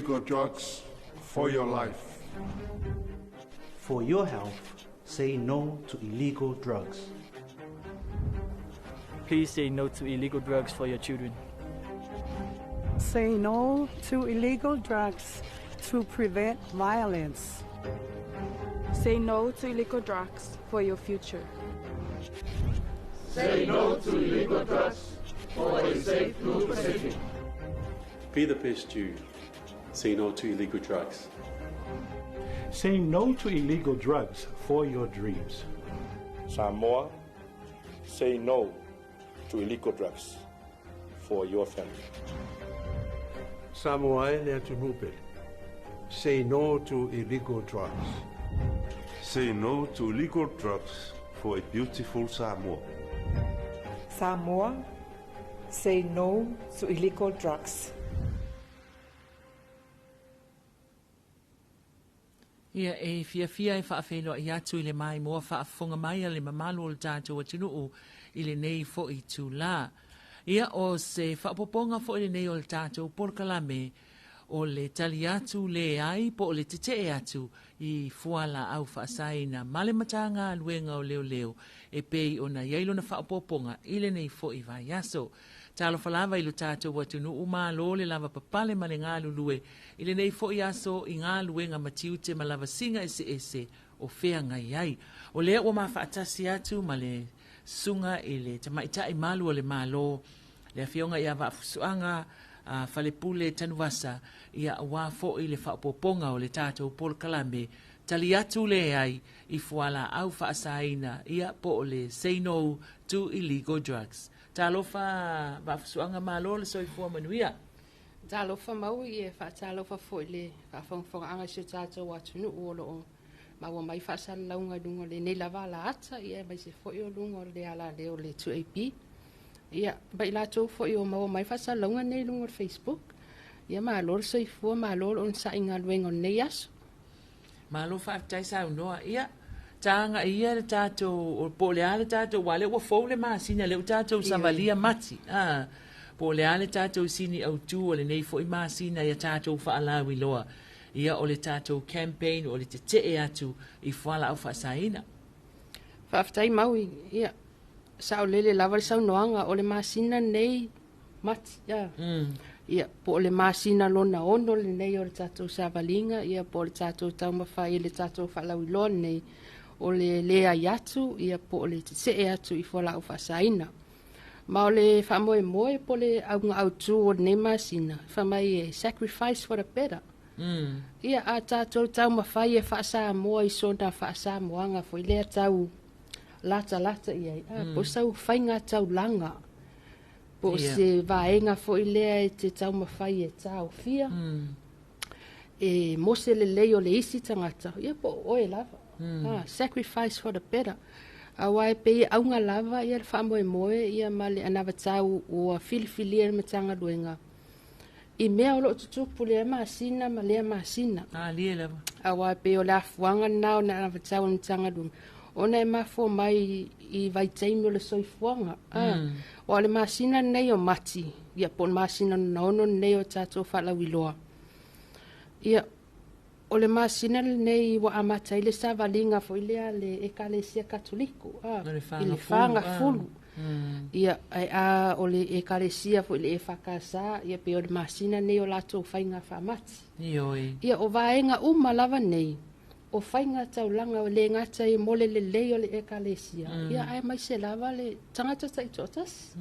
illegal drugs for your life. For your health, say no to illegal drugs. Please say no to illegal drugs for your children. Say no to illegal drugs to prevent violence. Say no to illegal drugs for your future. Say no to illegal drugs for a safe Blue Pacific. Be the best you. Say no to illegal drugs. Say no to illegal drugs for your dreams. Samoa, say no to illegal drugs for your family. Samoa le Tunupel, say no to illegal drugs. Say no to illegal drugs for a beautiful Samoa. Samoa, say no to illegal drugs. Ia e fia e whaafelo i atu i le mai moa whaafonga mai le mamalo o le tātou atunuu i le nei fo i tū la. Ia o se whaapoponga fo i le nei o le tātou porkalame o le tali atu le ai po o le tete atu i fuala au whaasaina male matanga luenga o leo leo e pei o na yailo na whaapoponga i le nei fo i vai aso. Talo falava i lo tātou atunuu ma lo le lava papale ma le ngā lulue i le nei fo i aso i ngā luenga matiute ma lava singa ese o whea ngai ai. O lea o ma whaatasi atu ma le sunga i le tamaita i malu o le malo le fionga i awa fusuanga falepule tanuwasa i a wafo i le whaapoponga o le tātou Paul Kalame tali atu le ai i fuala au whaasaina i a po o le say no to illegal drugs. Talofa wafusuanga malo le soifua manuia. Talofa mau i e whaatalofa fo i le whaafonga anga se tātou atunu uolo o maua mai whaasala launga lunga le nei lava la ata i e mai se fo i o lunga o le ala leo le 2AP. Ia, bai la tau fo i o maua mai whaasala launga nei lunga o Facebook. Ia maa lor soifua maa lor on sa inga luenga o nei aso. Maa lo whaatai sa unoa ia. Tanga ia le tātou o po le ale tātou wale ua fau le maa sina le o tātou savalia mati. Po le ale tātou sini au tū o le nei fo i maa sina ia tātou whaalawi loa. Ia o le tātou campaign o le te te atu i whala au whaasaina. Whaafitai maui, ia, sao lele lava le sau noanga o le masina nei mati, ia. Ia, po le masina lona ono le nei o le tātou savalinga, ia po le tātou taumawhai le tātou whalawi loa nei o le lea i atu, ia po le te te atu i whala au whaasaina. Ma o le whamoe moe po le aunga au tū o le nei masina, whamai e sacrifice for the better. Ia a tātou tau mawhai e whaasa moa i sona whaasa moanga fo i lea tau lata i ai. Po sau whainga tau langa. Po se vaenga fo i lea e te tau mawhai e tau fia. E mose le leo le isi tangata. Ia po oe lava. Sacrifice for the better. A wai pe aunga lava ia le whamoe moe ia male anawa tau o filifili e matanga luenga. I mea o lo tutupu lea maasina ma lea maasina. Lie lava. A wai pe o la fuanga nao na anawa tau na matanga luenga. Ona e mafo mai i vai taimi o le soifuanga. O le maasina nei o mati. Ia po maasina na ono nei o tātou whalawiloa. Ia o le masina nei wa amata ile savalinga fo ile le ekalesia katoliko ile fanga fulu ia a o le ekalesia fo ile fakasa ia pe o le masina nei o lato fainga famati ia o vaenga lava nei o fainga taulanga o le ngata i mole le leo le ekalesia ia ai mai se lava le tangata taitotas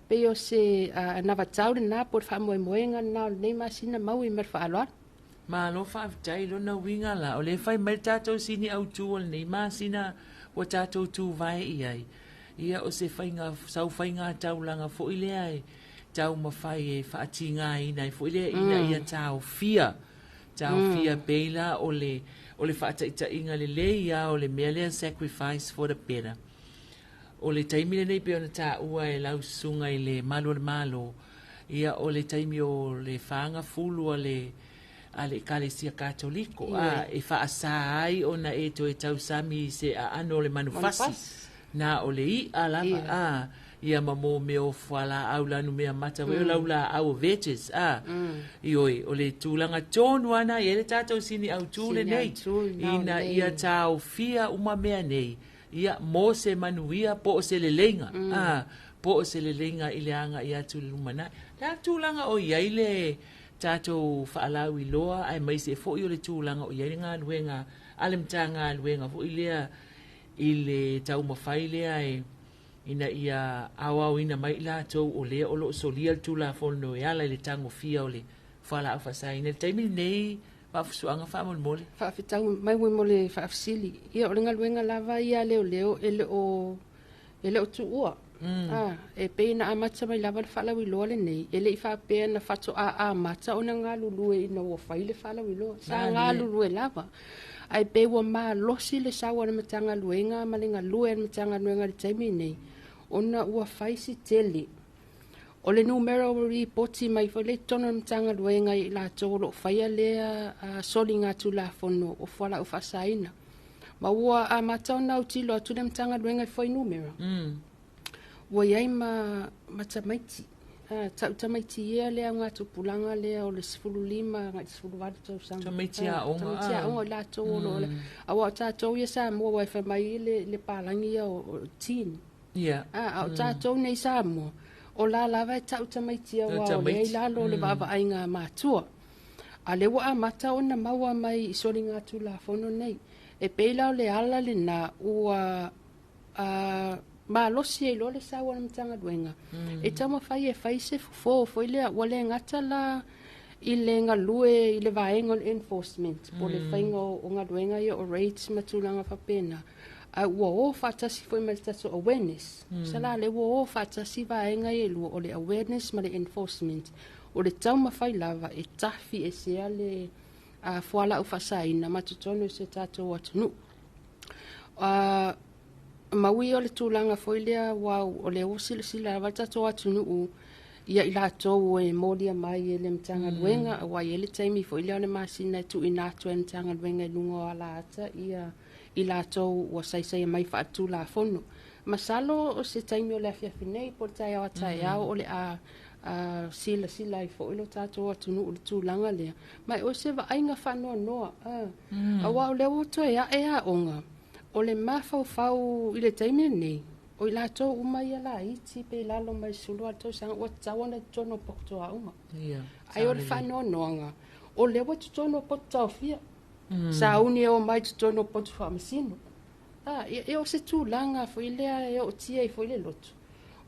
pe o se na vatau na por famoe moenga na nei masina mau i merfa alwa Ma lo whaafitai lo na winga la. O le whai mai tātou sini au tū o nei maa sina o tātou tū vai i ai. Ia o se whainga, sau whainga taulanga fo ile ai. Tau ma whai e whaati ngā ina i fo ile ina ia tau fia. Tau fia beila o le whaataita inga le le ia o le mea lea sacrifice for the better. O le taimile nei pe ona tā ua e lau sunga i le malo. Ia o le taimi o le whaanga fulu o le ale kalesia katoliko e whaasa ai ona e to e tau sami se a ano le manufasi na o le i alama ia mamo me o whala au lanu mea mata weo laula au veges ioi o le tūlanga tōnu ana i ele tātou sini au tūle nei ina ia tāo fia uma mea nei ia mo se manuia po o se lelenga po o se lelenga i le anga i atu le lumana la tūlanga o iai le tātou whaalau i loa ai mai se fo i o le tūlanga o iai ngā luenga alemta ngā luenga fo i lea i le tau mawhai lea ina ia awau ina mai la tau o lea o lo solia tula fono e ala i le tango fia o le whala au whasai ina taimi nei whaafusuanga whaamon mole whaafitau mai ui mole whaafisili ia o ringa luenga lava ia leo leo ele o tu ua e peina a mata mai lava le whaalawi loa le nei ele i whaapea na whato a mata o na ngā lulue ina ua whaile whaalawi loa sa ngā lulue lava ai pe ua maa losi le sawa na matanga luenga ma le ngā lue na matanga luenga le taimi nei ona ua whaisi tele o le numero reporti mai fo le tono na matanga luenga i la tōro whaia lea soli ngā tu la fono o whala o whasaina ma ua a mata o nau tilo atu le matanga luenga i fwoi numero ua iai ma tamaiti tamaiti ia lea ngā tupulanga lea o le 15 ngā 18 tau sanga tamaiti a onga la tōro awa o tātou ia sa mua wai whamai le pālangi o teen o tātou nei sa mua o la lava e tamaiti a wao lea i lalo le bava ai ngā mātua a le wa a mata o na maua mai i sori ngā tu la fono nei e peila o le ala le na ua ma losi e lo le sawa na matanga luenga e tama fai e fai se fo ile wale ngata la i le ngalue i le vaenga o enforcement po le whainga o ngā luenga i o rates matulanga whapena a ua o whatasi foi ma le tato awareness sala le ua o whatasi vaenga i lua o le awareness ma le enforcement o le tauma fai lava e tafi e sea le fuala u whasaina matutono se tato watunu maui o le tūlanga foi lea wau o le osila sila wata to atu nuu ia i latou e molia mai e le matanga luenga a wai ele taimi foi lea o le masina tu inato e matanga luenga i lungo ala ata ia i latou ua saisai mai whaatu la fono masalo o se taimi o le afiafinei po tai au atai au o le sila i foi lo tatou atu nuu le tūlanga lea mai o se wa ainga whanoa noa a wau lea oto e a onga o le mafau i le taimi nei o i latou uma ia la iti pe lalo mai sulu atou sanga ua tawana tono pokutoa uma ai o le whanoanoanga o le ua tono pokutoa fia sa uni e o mai tono pokutoa masino e o se tūlanga foi lea e o tia i foi le loto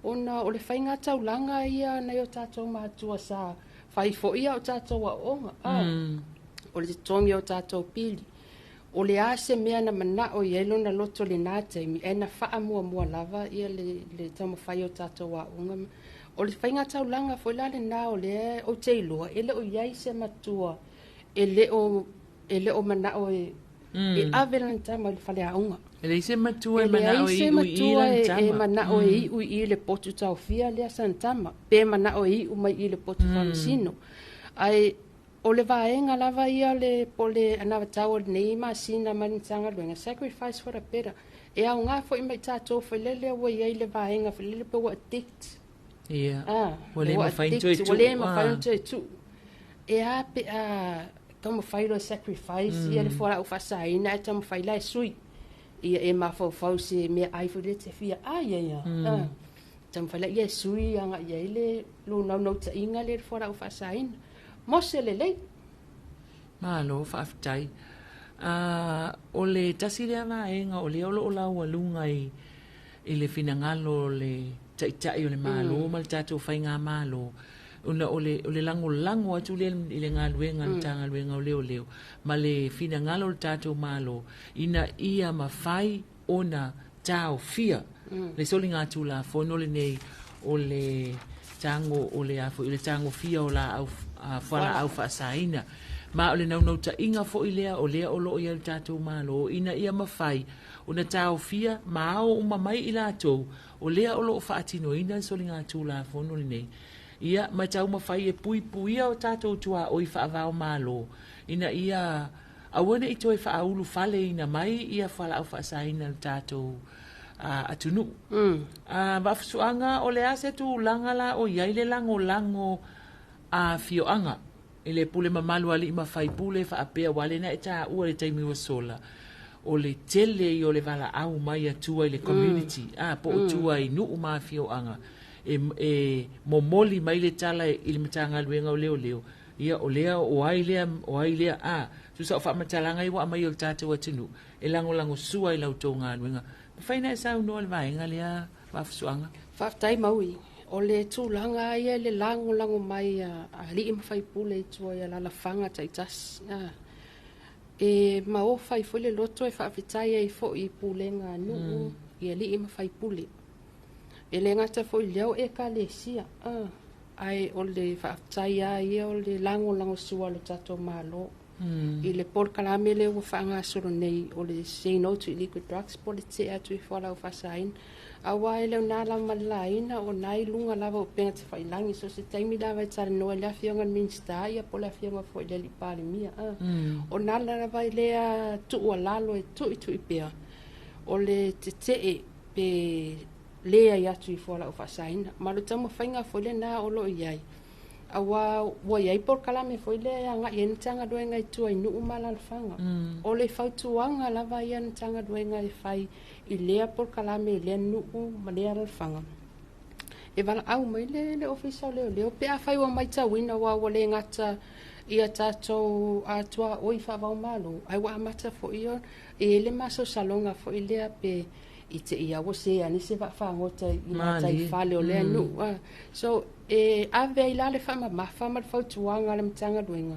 ona o le whainga taulanga ia na o tatou mātua sa whai fo ia o tatou a onga o le tongi o tatou pili o le ase mea na mana o yelo na loto le nā taimi e na wha mua lava ia le tama whai o tātou a unga o le whainga taulanga foi la le nā o le o teilua ele o iai se matua ele o mana o e avela na tama le whale a unga ele se matua e mana o i la tama e mana o i le potu tau fia le asa na tama pe mana o i mai i le potu whamasino ai o le vaenga lava ia le pole ana tau nei ma sina man tanga luenga sacrifice for a better e au nga fo i mai tatou fo lele o ia le vaenga fo lele pe o addict wale ma fain tu e a pe tomo failo sacrifice ia le fora o fasai na tomo faila sui ia e ma fo se me ai fo le te fia tomo faila ia sui anga ia le lo no ta inga le fora o fasai mose le lei malo whaafitai o le tasi lea vaenga o le olo o lau alunga i le finangalo le taitai o le malo ma le tatou whainga malo una o le lango atu le i le ngā luenga le tanga luenga o leo ma le finangalo le tatou malo ina ia mawhai ona tau fia le soli ngā tu la fono le nei o le tango o le afo i le tango fia o la au whala au whaasaina. Ma o le nau ta inga fo i lea o lea o loo i al tātou malo ina ia mawhai o na tāo fia ma au o mamai i lātou o lea o loo whaatino ina soli ngā tū la fono le nei. Ia ma tau mawhai e pui o tātou tua o i whaavao malo ina ia awana i toi whaaulu whale ina mai ia whala au whaasaina le tātou atunu. Wafsuanga o le ase tu langa la o yaile lango a fioanga. Ele pule mamalu ali ima fai pule fa apea wale na eta ua le taimi wa sola. O le tele i o le vala au mai atua i le community. Po tua i nuu maa fioanga. Momoli mai le tala i le matanga luenga o leo. Ia o lea o ai lea susa o whamatalanga i wa mai o le tate wa tinu. E lango sua i lau tau ngā luenga. Whaina e sau noa le vaenga lea wafsuanga. Whaftai maui. O le tūlanga ia le lango mai a li ima whai pule i tua ia la whanga taitas. E ma o whai fule loto e whaafitai e fo i pulenga nuu ia li ima whai pule. E le ngata fo i leo e ka le sia. Ai o le whaafitai a ia o le lango sua le tato malo. I le por kalame le o whaanga soro nei o le say no to illegal drugs po le te atu i whala o whasain. Awa e leo nā lama laina o nai lunga lava o penga te whailangi. So se taimi lava i tare noa lea fionga minsta ia po lea fionga fo i le li pāle mia. O nā lava i lea tuu a lalo e tui pia. O le te pe lea i atu i whala o whasain. Maru tamu whainga fo le nā olo i ai. Awa wa iai por kalame fo le anga yen tanga doenga i tua i nuu mala fanga. O le fautuanga lava yen tanga doenga i fai i lea por kalame i lea nuu malea fanga. E wala au mai le ofisa leo pe a fai wa mai tawina wa le ngata ia tatou atua oi whawau malo. Ai wa amata fo i on e le maso salonga fo i lea pe i te ia wo se ani se whangota i ngata i whale o lea nuu. So ave ai lale whama fautuanga le mtanga duenga.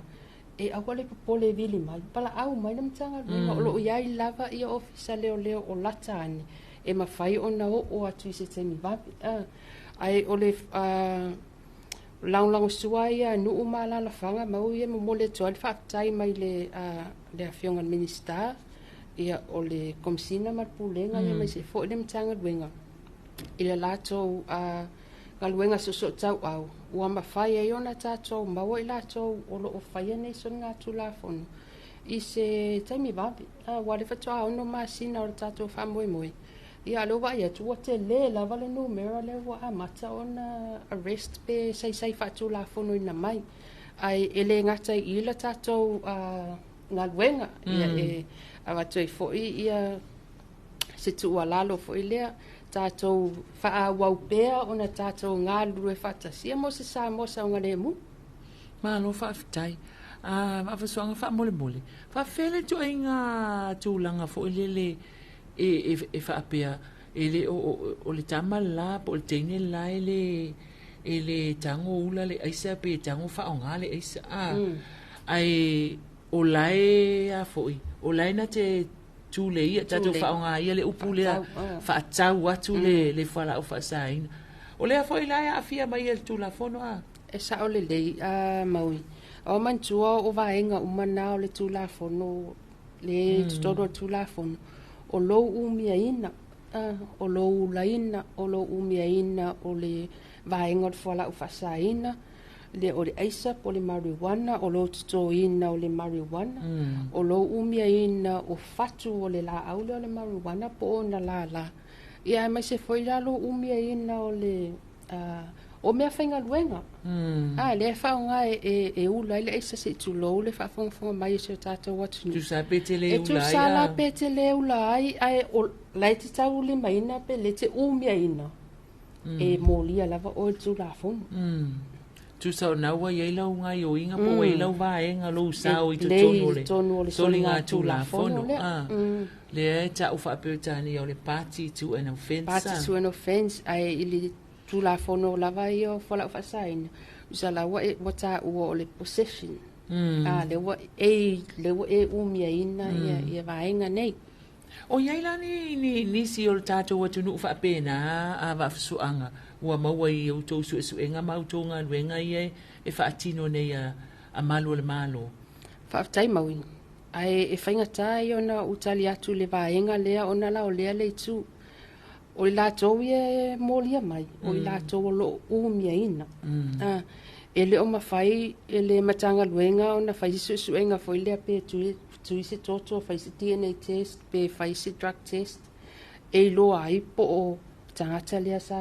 E awale popole vili mai. Pala au mai le mtanga duenga. Olo iai lava ia ofisa leo o lata ani. E mawhai o na o atu i se temi vapi. Ai ole lango sua ia nuu mala la whanga mau ia mole toa whaatai mai le afionga minister. Ia ole komsina marpulenga ia mai se fo le mtanga duenga. Ila lato Kaluenga so tau au. Ua mawhai e ona tātou maua i lātou o lo o whaia nei son ngā tūlāwhonu. I se taimi wapi. Wale whatua ono māsina o tātou whamoe. Ia alo wai atu o te le lava le numera le wa amata ona arrest pe sai whatūlāwhonu ina mai. Ai ele ngata i ila tātou ngā luenga. Ia e awatu i fōi ia se tu ua lalo fōi lea. Tātou whaawau pēr o na tātou ngā lue whatasia mo se sā mo sa o ngā le mu. Mālo whaafitai. Whawasuanga whaamole. Whawhele tu ai ngā tūlanga fo ilele e whaapea. Ele o le tama la po le teine la ele tango ula le aisa pe tango whaonga le aisa. Ai o lai a foi. O lai na te tule ia tatou whaonga ia le upu lea whaatau atu le whala o whaasaina. O lea fo ilaya a fia mai el tula fono a? E sa o le lei maui. O mantua o vaenga umana o le tula fono, le tutodo tula fono. O lou umia ina, o lou laina, o lou umia ina o le vaenga o whala o whaasaina. Le o le aisa po le marijuana, o lo tuto ina o le marijuana, o lo umia ina o fatu o le la aule o le marijuana po o na la. Ia mai se foi la lo umia ina o le o mea whainga luenga. Le whaonga e ula ile aisa se tu lo le whafonga mai se o tātou watu. Tu sa pete le ula ai. Tu sa la pete le ula ai o lai te tau le maina pe le te umia ina. E molia lava o tu la fono. Tu sa na wa ye lau ngai o inga po we lau va enga lo sao I tonu le solinga tu la fono le ta u fa peltani o le party to an offense ai ili tu la fono la va io fa la fa sign usa la wa ta o le possession le wa e umia ina ia va enga nei o ye la ni si o tato wa tu fa pena a va suanga ua maua I au tau suenga mautou ngā luenga I e whaatino nei a malo le malo. Whaafitai maui. Ai e whaingata I ona utali atu le vaenga lea ona la o lea le tu. O I lātou e molia mai. O I lātou o lo umia ina. E le o mawhai e le matanga luenga ona whai suenga fo I lea pe tui se toto whai se DNA test pe whai se drug test. e loa ai po o tangata lea sa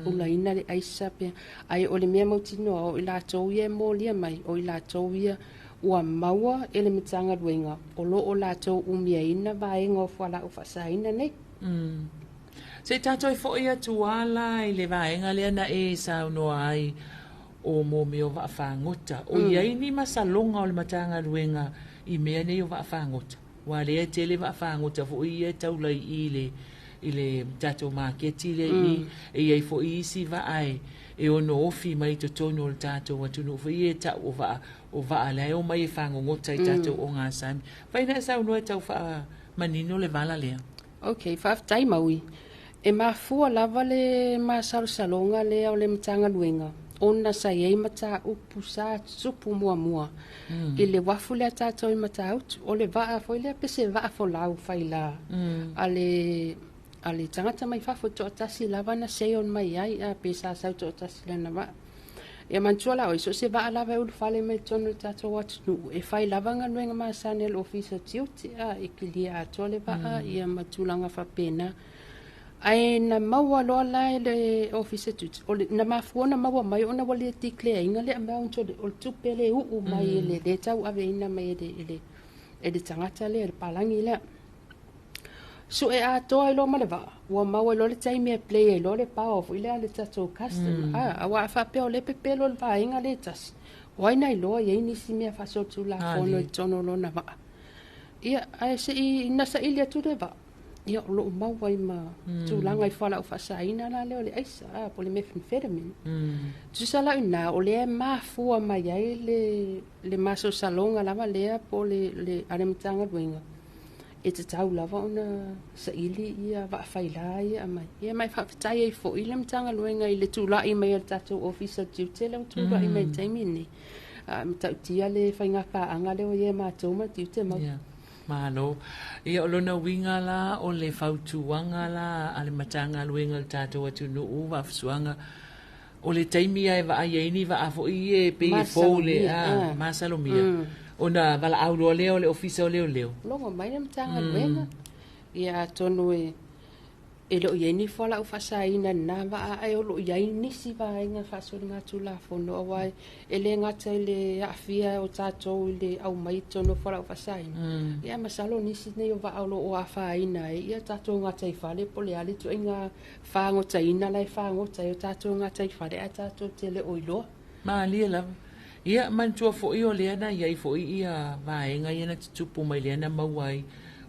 ulaina le aisa pe ai o le mea mautino o i lātou ia mo lia mai o i lātou ia ua maua e le mitanga luenga o lo o lātou umia ina vaenga o whala o whasaina nei. Se tātou i fo ia tuala i le vaenga lea na e sa unoa ai o mo me o whaafangota. O iai ni masalonga o le matanga luenga i mea nei o whaafangota. Wa lea te le whaafangota fo ia taulai i le tātou maketi le i e iai fo i isi vaai e ono ofi mai to tono o le tātou atunu fo ia ta o vaa lea o mai e whangongota i tātou o ngā sami. Whaina e sa unoa tau wha manino le vala lea. Ok, whaaftai maui. E mafua lava le masarusalonga lea o le matanga luenga. Ona sa iei mata upu sa supu mua mua. I le wafu lea tātou i mata autu. O le vaa fo lea pese vaa fo lau whaila. Ale tangata mai whafo to atasi lava na seon mai ai a pesa sau to atasi lana vaa. E mantua la oi so se vaa lava e ulu whale me tonu tātou atunu. E whai lava ngā nuenga maa sanel ofisa tiuti a e kilia atua le vaa i a matulanga whapena. Ai na maua loa lai le office tuti. O na mafuona maua mai ona wale tikle inga le amount o tupele u mai le tau ave ina mai ele tangata le palangi le. So e a toa lo maleva. Wa maua lo le time e play e lo le power fo ile ale tato custom. Wa fa pe o le pepe lo va inga le tas. Wa ina lo ye ni si me fa so tu la fono tono lo na va. Ia ai se ina sa ile tu de va. Ia lo mau vai ma tu langa I fala o fasaina la le aisa po le methamphetamine. Tu sala una o le ma fu mai ai le maso salonga lava le po le alemtanga winga. E te tau lava ona sa ili ia va faila ia mai. Ia mai fa tai fo ile mtanga luenga ile tu la I mai tatu officer duty le tu la I mai taimini. Mtau tia le fainga pa anga le o ia ma toma duty ma. Malo. Ia o lona winga la o le fautuanga la ale matanga luenga le tātou atu nuu wa fsuanga o le taimi ai va aieni va afo I e pe fo le masalomia. Ona vala au lo leo le ofisa o leo. Longo mai le matanga luenga. Ia tonu e lo ieni fola u fasaina na va ai o lo ieni si va inga faso nga tula fono awai ele nga tele afia o tato le au mai tono fola u fasaina ia masalo ni si ne va au lo o afaina ia tato nga tai fale pole ale to inga fango taina lai fango tai tato nga tai fale a tato tele oilo ma lia ia man tua fo I o le na ia fo ia va inga ia na tupu mai le na mawai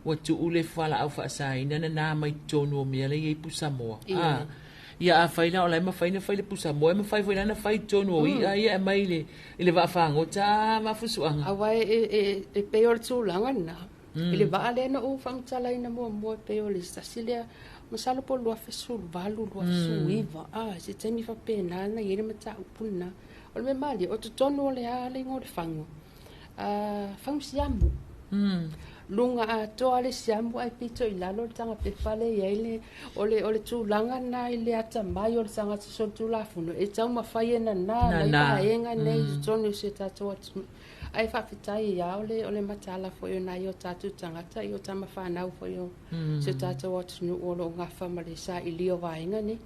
wa tu ule fala au fa sai na mai tono me le I pusa mo ia a faila o la ma faina faile pusa mo ma fai faina na fai tono ia mai le va fango ta ma fusuanga awa e peor tu langa na ile va ale na o fam tala ina mo peor lista silia masalo po lo fesul valu lo suiva se temi fa pena na yele mata upuna o me mali o tu tono le ale ngor fango fam siambu lunga a toale siambu ai pito I lalo tanga pe fale yele ole tu langa na ile ata mai o tanga so tu la funo e tau ma fai na enga nei tonu se tato ai fa fitai ya ole matala fo yo na yo tatu tanga ta yo tama fa na fo yo se tato wat nu olo nga fa male sa ilio va enga ni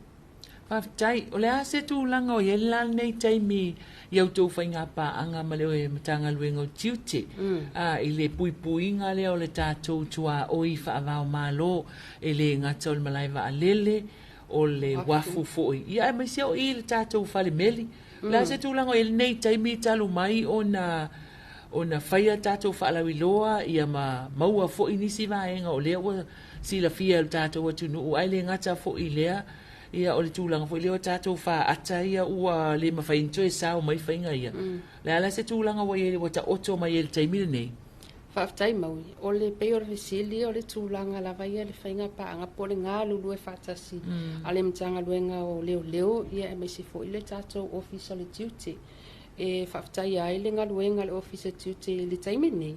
tai ole a se tu langa o yela nei taimi iau tau whainga pa anga ma leo e matanga luenga o tiute I le puipuinga leo le tātou tua oi whaavao malo e le ngata o le malaiva a lele o le wafu foi ia e mai seo I le tātou whale meli la se tu langa o yela nei taimi talu mai o na whaia tātou whaalawi loa ia ma maua foi nisi vaenga o leo sila fia le tātou atu nuu ai le ngata foi lea ia o le tūlanga fo leo tātou wha ata ia ua le mawhainto e sao mai whainga ia. Le ala se tūlanga wa ele wata oto mai ele taimile nei. Whaftai maui, o le peor visili o le tūlanga la vai le whainga pa anga po le ngā lulu e whatasi. A le mtanga luenga o leo ia e mesi fo ile tātou office le duty. E whaftai ai le ngā luenga le office duty le taimile nei.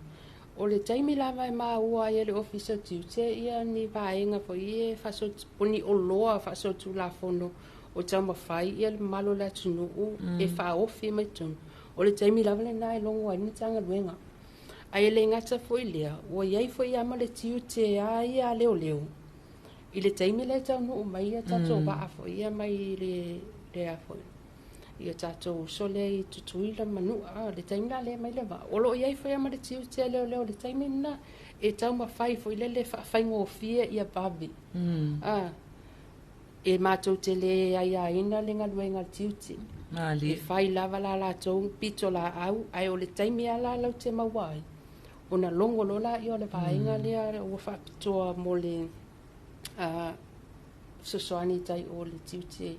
O le taimi lava e maa ua ia le officer duty ia ni vaenga fo ie faso poni o loa faso tu la fono o tama fai ia le malo la tunu e fa ofi mai tunu. O le taimi lava le nai longo ai ni tanga luenga. Ai le ngata fo ilea o iai fo ia ma le duty a ia leo. I le taimi le tau nuu mai ia tatou waa fo ia mai le a fo. Ia tatou so le i tutui la manu le taimi la le mai le va. Olo iai fo ia ma le tiu tia leo le taimi na e tau ma fai fo ile le fai ngofia ia babi. E mātou te le aia ina le ngaluenga tiuti. E fai lava la tau pito la au, ai o le taimi ala lau te mawai. O na longo lola i o le vaenga lea o whapitoa mo le sosoani tai o le tiuti.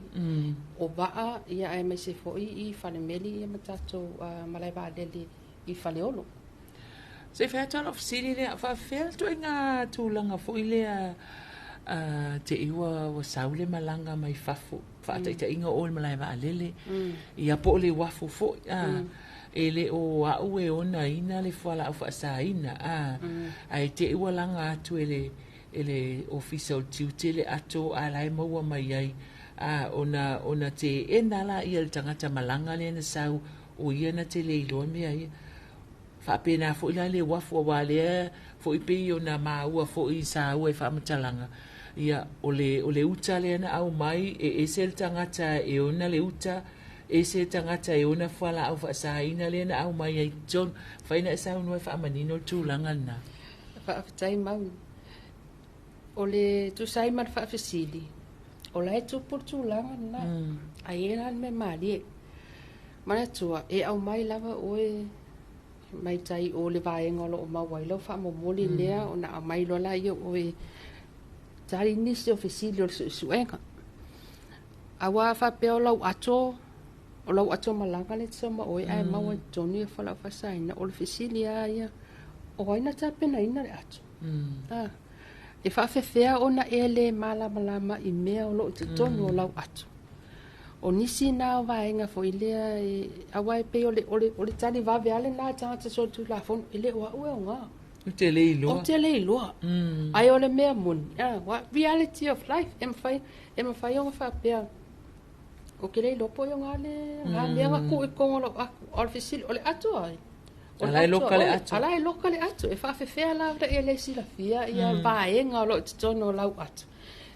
O waa ia ai mai se foi i whale meli ia matatou malai vādele i whale olo. Se whea tala of siri lea, whawhea tu inga tūlanga foi lea te iwa wa saule malanga mai fafu. Whaataita inga o le malai vādele. Ia po le wafu foi. E le o au e ona ina le whala au whaasa ina. Ai te iwa langa atu ele official tiute le ato a lai maua mai ai. Ona te enala ia le tangata malanga le na sau o ia na te le iloa mea ia. Whapena fo ila le wafu a wale fo i pei o na maua fo i sa ua i whamatalanga. Ia o le uta le na au mai e se le tangata e ona le uta e se tangata e ona whala au whaasaina le na au mai ai John whaina e sau nua whaamanino tūlanga na. Whaafitai mau. O le tu sai man whaafisili. O lai tūpur tūlanga na. Ai e ran me maari e. Mana tua e au mai lava oe mai tai o le vaenga lo o mawailo whaamomoli lea o na au mai lola i oe tari nisi ofisili o suenga. Awa whapeo lau ato o lau ato malanga le tsoma oi ai maua tonu e whala whasaina o le fisili a ia o aina tapena ina le ato. E whawhewhea o na e le malama i mea o lo te tonu o lau ato. O nisi nā waenga fo i lea awa e pe o le tani wawe ale nā tangata so tu la fon i le ua ue o ngā. O te le iloa. O te le iloa. Ai o le mea muni. Reality of life. E mawhai o mawhapea. O ke le lopo yo ngale ngā mea ngā ku i kongolo o le fisili o le ato ai. Alai loka le ato. Alai loka le ato. E whawhewhea lau da e le sila fia i a vaenga o lo te tono lau ato.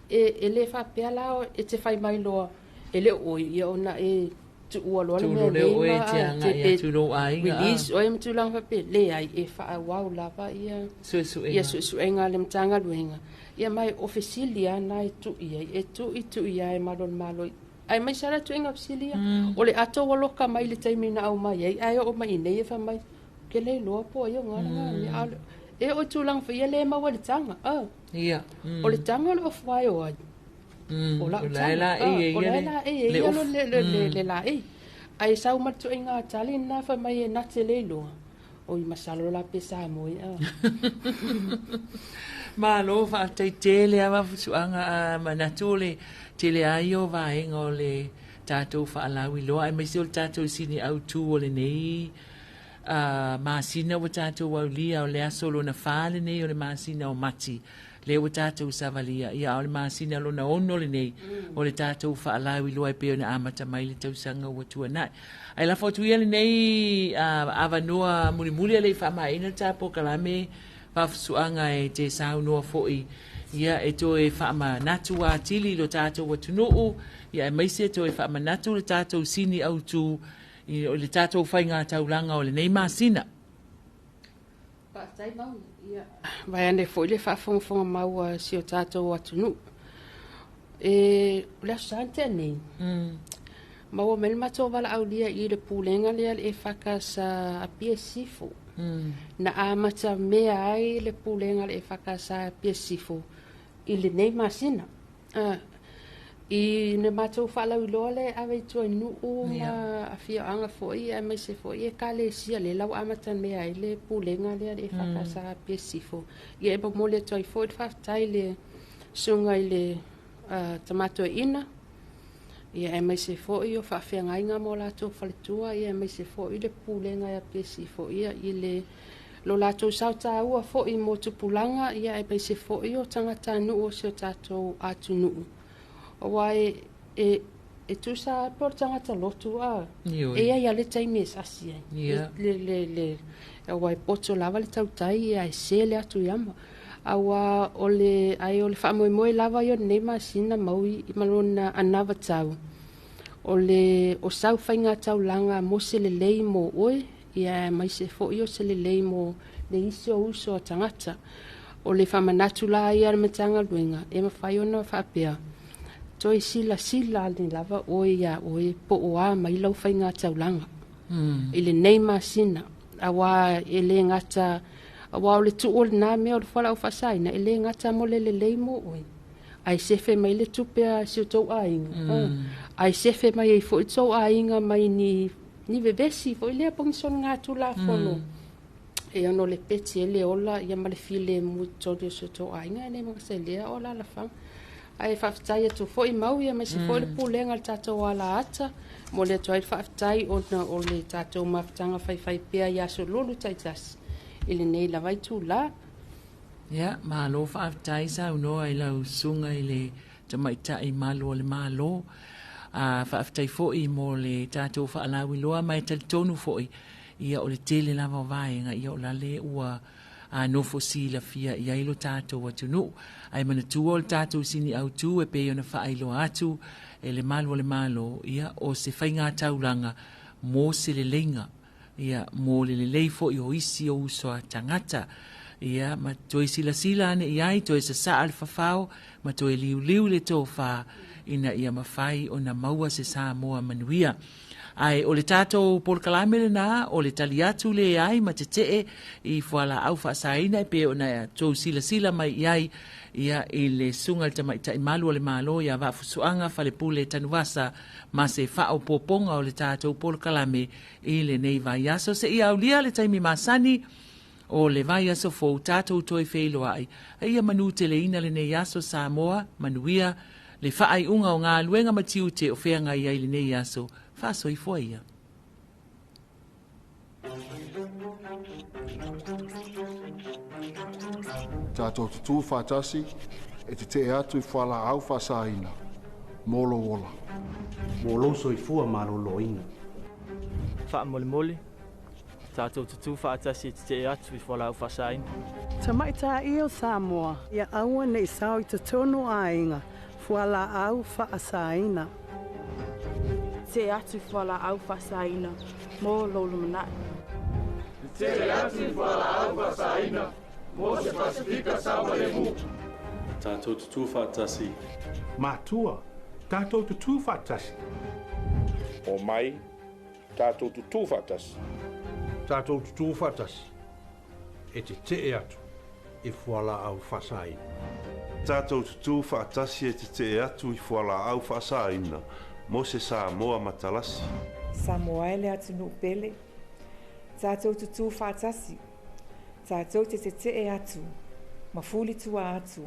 E le whawhewhea lau e te whai mai loa e le oi ia ona e tu ua loa le mea leinga te tulo ainga. Release o e mtulanga whape le ai e wha wau lava ia suesuenga le mtanga luenga. Ia mai o fisilia na e tu ia e tu ia e malon maloi. Ai mai sara tu inga fisilia. O le ato waloka mai le taimina au mai ai o mai nei e wha mai ke le loa po ia ngana e o tulang fa ia le maua le tanga. Ia. O le tanga le ofwai o ai. O la la e le la e. Ai sau matu inga tali na fa mai e nate le loa. O i masalo la pesa moi. Ma lo fa te tele ava fusuanga manatule tele aio vaenga o le tatou faalawi loa e maisi o le tatou sini au tu o le nei masina o tatou aulia o le aso lona fale nei o le masina o mati le o tatou savalia ia o le masina lona ono le nei o le tatou faalawi loa e peo na amata mai le tausanga ua tuanai ai la fotu ia le nei avanua mulimuli a le faamaina tapo kalame fafusuanga e te saunoa fo'i ia e to e whaamanatu a tili lo tātou wa tunuu ia e maise to e whaamanatu le tātou sini au tu o le tātou whainga taulanga o le nei masina. Pātai mau ia. Vai ane fo'i le whaafonga mau si o tātou wa tunuu. E le asante nei. Mau mele mato wala au lia i le pūlenga lea le e whakasa a pia sifu. Na amata mea ai le pūlenga le e whakasa a pia sifu. I le nei masina. I ne matou whalau loa le awe tua nuu ma a fia anga foi e mai se foi e ka le sia le lau amata mea ai le pūlenga le e whakasa a pia sifu. I e pa mole toi foi whaftai le sunga i le tamato ina. Ia e mai se foi o whawhiangainga mo lato whaletua ia e mai se foi le pūlenga ia pia sifu ia i le lo lato sauta ua foi mo tupulanga ia e mai se foi o tangata nuu o se o tatou atu nuu. O wai e tu sa por tangata lotu a e ia le taimi e sasi ai le o wai poto lava le tautai ia e se le atu iama Awa ole whaamoemoe lava yo nei masina maui I malona anawa tau. Ole o sau whainga tau langa mo se lelei mo oe, ia mai se fo i o se lelei mo le isi o uso a tangata. Ole whamanatu la ia matanga luenga, e mawhai ona whaapea. Toi sila ni lava oe ia oe po oa mai lau whainga tau langa. Ile nei masina, awa ele ngata, awa ole tu ole na mea o le whala o whasaina, ele ngata mo le lelei mo oe. Ai sefe mai le tupea si o tau ainga. Ai sefe mai e fo i tau ainga mai ni vevesi, fo i lea pongi son ngā tu la fono. E ano le peti ele ola, ia ma le file mu tau si o tau ainga, ne mga se lea ola la fang. Ai whaftai atu fo i mau ia mai se fo i le pūlenga le tātou ala ata, mo le atu ai whaftai o le tātou mawhtanga whai pia ia so lulu taitasi. Ile nei la vai tū la. Ya, malo whaatai sa unoa I lau sunga I le tamaita I malo le malo. Whaatai fo'i mo le tātou whaalawi loa mai talitonu fo'i. Ia o le tele lava vaenga, ia o la le ua nofo si la fia ia ilo tātou atunu. Ai mana tua o le tātou sini au tu e pei ona whaailo atu e le malo ia o se whainga taulanga mo se le lenga. Ia mo le lei fo'i o isi o uso a tangata. Ia ma toi sila ane iai toi sa al fafao ma toi liu le tō wha ina ia mawhai o na maua se sa moa manuia. Ai o le tātou polkalame le nā o le tali atu le iai ma te tee I fuala au whaasaina pe o na tō sila mai iai ia I le sunga le tamaita I malu o le malo ia wafusuanga whale pule tanuasa ma se whao poponga o le tātou polkalame I le nei vai aso se ia ulia le taimi masani o le vai aso fo tātou toi whelo ai. Ia manu te le ina le nei aso Samoa, manuia, le whaai unga o ngā luenga matiu te o whenga I le nei aso. Whaso I fua ia. Tātou tutu whātasi, e te atu I whala au whasaina. Molo wola. Molo so I fua marolo ina. Wha mole. Tātou tutu whaatasi te atu I whala au whasaina. Tamaita I o Samoa, ia aua nei sau I te tono ainga, whala au whaasaina. Te atu whala au whasaina, mō lolo manai. Te atu whala au whasaina, mō se Pasifika Samoa. Tātou tutu whaatasi. Mātua, tātou tutu whaatasi. O mai, tātou tutu whaatasi. Tātou tutu whaatasi. E te atu I whala au whasaina. Tātou tutu whaatasi e te atu I whala au whasaina. Mo se Samoa matalasi. Samoa ele atu no pele. Tātou tutu whaatasi. Tātou te atu. Mafuli tua atu.